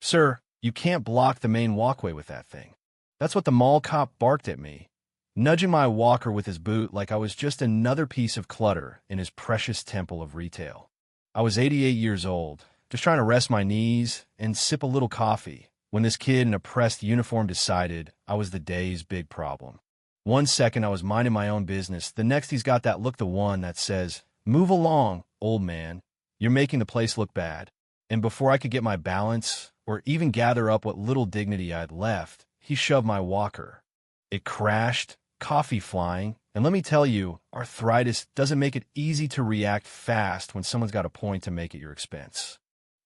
"Sir, you can't block the main walkway with that thing." That's what the mall cop barked at me, nudging my walker with his boot like I was just another piece of clutter in his precious temple of retail. I was 88 years old, just trying to rest my knees and sip a little coffee, when this kid in a pressed uniform decided I was the day's big problem. One second I was minding my own business, the next he's got that look, the one that says, "Move along, old man. You're making the place look bad." And before I could get my balance or even gather up what little dignity I'd left, he shoved my walker. It crashed, coffee flying, and let me tell you, arthritis doesn't make it easy to react fast when someone's got a point to make at your expense.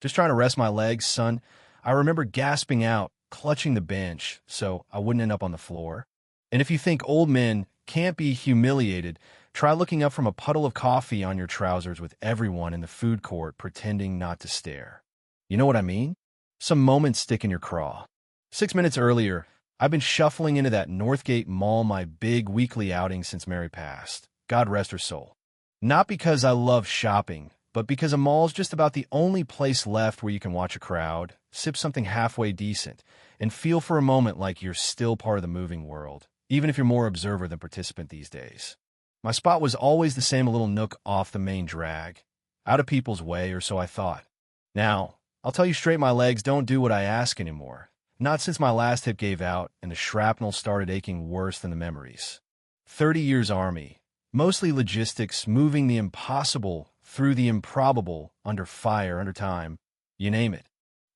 Just trying to rest my legs, son. I remember gasping out, clutching the bench so I wouldn't end up on the floor. And if you think old men can't be humiliated, try looking up from a puddle of coffee on your trousers with everyone in the food court pretending not to stare. You know what I mean? Some moments stick in your craw. 6 minutes earlier, I've been shuffling into that Northgate Mall, my big weekly outing since Mary passed. God rest her soul. Not because I love shopping, but because a mall's just about the only place left where you can watch a crowd, sip something halfway decent, and feel for a moment like you're still part of the moving world, even if you're more observer than participant these days. My spot was always the same, a little nook off the main drag, out of people's way, or so I thought. Now, I'll tell you straight, my legs don't do what I ask anymore. Not since my last hip gave out and the shrapnel started aching worse than the memories. 30 years Army, mostly logistics, moving the impossible through the improbable, under fire, under time, you name it.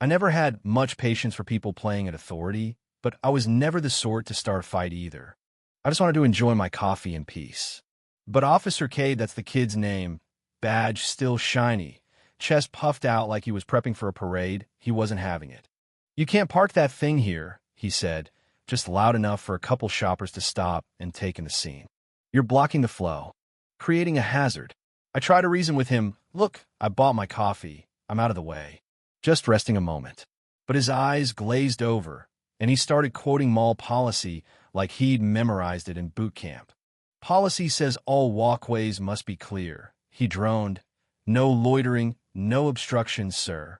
I never had much patience for people playing at authority, but I was never the sort to start a fight either. I just wanted to enjoy my coffee in peace. But Officer K, that's the kid's name, badge still shiny, chest puffed out like he was prepping for a parade, he wasn't having it. "You can't park that thing here," he said, just loud enough for a couple shoppers to stop and take in the scene. "You're blocking the flow, creating a hazard." I try to reason with him. "Look, I bought my coffee. I'm out of the way. Just resting a moment." But his eyes glazed over, and he started quoting mall policy like he'd memorized it in boot camp. "Policy says all walkways must be clear," he droned. "No loitering, no obstructions, sir."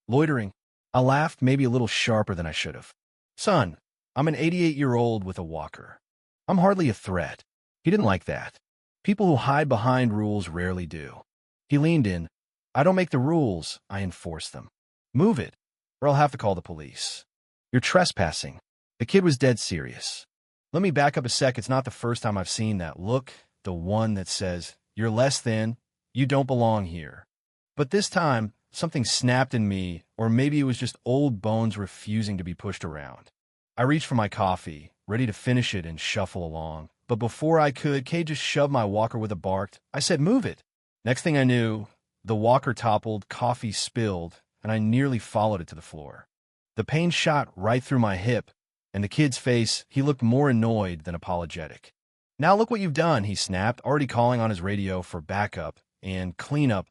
Loitering? I laughed, maybe a little sharper than I should have. "Son, I'm an 88-year-old with a walker. I'm hardly a threat." He didn't like that. People who hide behind rules rarely do. He leaned in. "I don't make the rules, I enforce them. Move it, or I'll have to call the police. You're trespassing." The kid was dead serious. Let me back up a sec. It's not the first time I've seen that look, the one that says, "You're less than, you don't belong here." But this time, something snapped in me, or maybe it was just old bones refusing to be pushed around. I reached for my coffee, ready to finish it and shuffle along. But before I could, Kay just shoved my walker with a bark. I said, "Move it." Next thing I knew, the walker toppled, coffee spilled, and I nearly followed it to the floor. The pain shot right through my hip, and the kid's face, he looked more annoyed than apologetic. "Now look what you've done," he snapped, already calling on his radio for backup and cleanup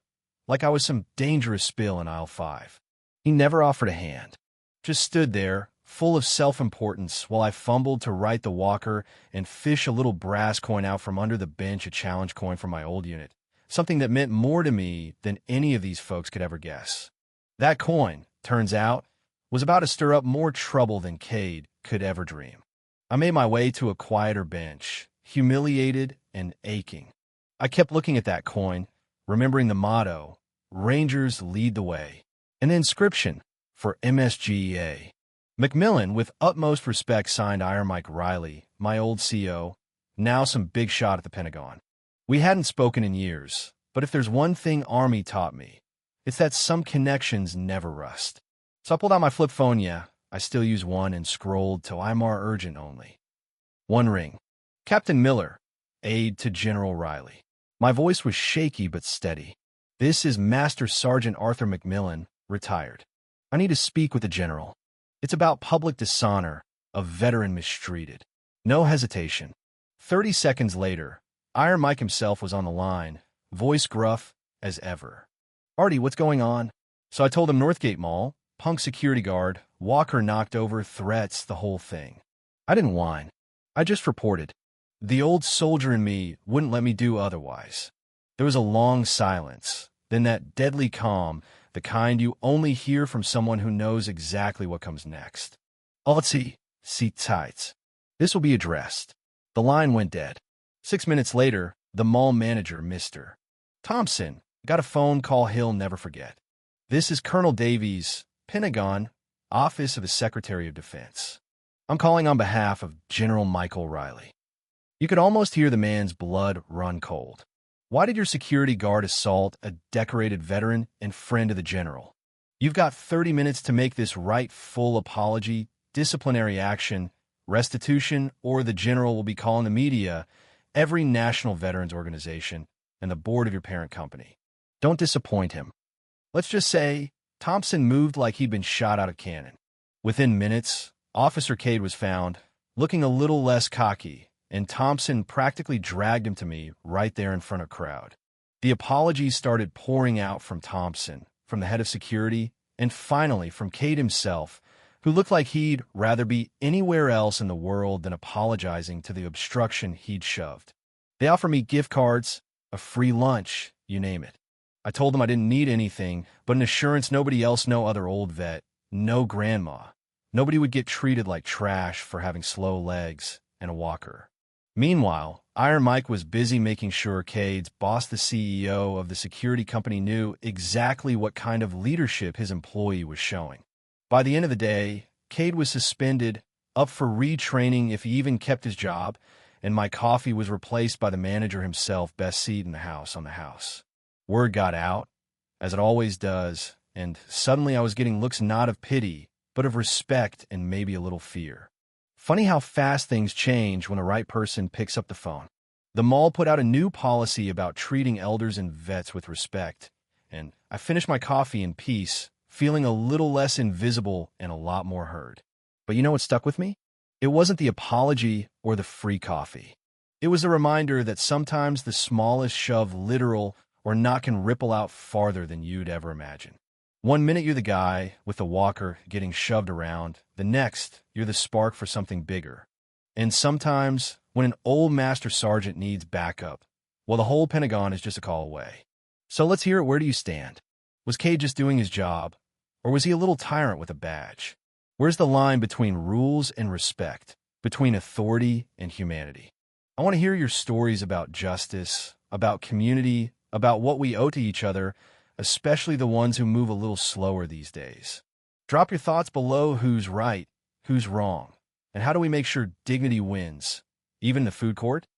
like I was some dangerous spill in aisle 5. He never offered a hand, just stood there, full of self-importance, while I fumbled to right the walker and fish a little brass coin out from under the bench, a challenge coin from my old unit, something that meant more to me than any of these folks could ever guess. That coin, turns out, was about to stir up more trouble than Cade could ever dream. I made my way to a quieter bench, humiliated and aching. I kept looking at that coin, remembering the motto, "Rangers lead the way," and the inscription for MSGEA. Macmillan, with utmost respect, signed Iron Mike Riley, my old CO, now some big shot at the Pentagon. We hadn't spoken in years, but if there's one thing Army taught me, it's that some connections never rust. So I pulled out my flip phone, yeah, I still use one, and scrolled till IMAR urgent only. One ring. Captain Miller, aide to General Riley. My voice was shaky but steady. "This is Master Sergeant Arthur Macmillan, retired. I need to speak with the general. It's about public dishonor, a veteran mistreated." No hesitation. 30 seconds later, Iron Mike himself was on the line, voice gruff as ever. "Artie, what's going on?" So I told him Northgate Mall, punk security guard, walker knocked over, threats, the whole thing. I didn't whine. I just reported. The old soldier in me wouldn't let me do otherwise. There was a long silence, then that deadly calm, the kind you only hear from someone who knows exactly what comes next. Let's see. Seat tights. This will be addressed. The line went dead. 6 minutes later, the mall manager, Mr. Thompson, got a phone call he'll never forget. This is Colonel Davies, Pentagon, Office of the Secretary of Defense. I'm calling on behalf of General Michael Riley. You could almost hear the man's blood run cold. Why did your security guard assault a decorated veteran and friend of the general? You've got 30 minutes to make this right. Full apology, disciplinary action, restitution, or the general will be calling the media, every national veterans organization, and the board of your parent company. Don't disappoint him. Let's just say Thompson moved like he'd been shot out of cannon. Within minutes, Officer Cade was found, looking a little less cocky, and Thompson practically dragged him to me right there in front of crowd. The apologies started pouring out from Thompson, from the head of security, and finally from Cade himself, who looked like he'd rather be anywhere else in the world than apologizing to the obstruction he'd shoved. They offered me gift cards, a free lunch, you name it. I told them I didn't need anything, but an assurance nobody else, no other old vet, no grandma. Nobody would get treated like trash for having slow legs and a walker. Meanwhile, Iron Mike was busy making sure Cade's boss, the CEO of the security company, knew exactly what kind of leadership his employee was showing. By the end of the day, Cade was suspended, up for retraining if he even kept his job, and my coffee was replaced by the manager himself, best seat in the house on the house. Word got out, as it always does, and suddenly I was getting looks not of pity, but of respect and maybe a little fear. Funny how fast things change when the right person picks up the phone. The mall put out a new policy about treating elders and vets with respect, and I finished my coffee in peace, feeling a little less invisible and a lot more heard. But you know what stuck with me? It wasn't the apology or the free coffee. It was a reminder that sometimes the smallest shove, literal or not, can ripple out farther than you'd ever imagine. 1 minute you're the guy with the walker getting shoved around, the next you're the spark for something bigger. And sometimes, when an old master sergeant needs backup, well, the whole Pentagon is just a call away. So let's hear it. Where do you stand? Was Cade just doing his job, or was he a little tyrant with a badge? Where's the line between rules and respect, between authority and humanity? I want to hear your stories about justice, about community, about what we owe to each other, especially the ones who move a little slower these days. Drop your thoughts below. Who's right, who's wrong, and how do we make sure dignity wins, even in the food court?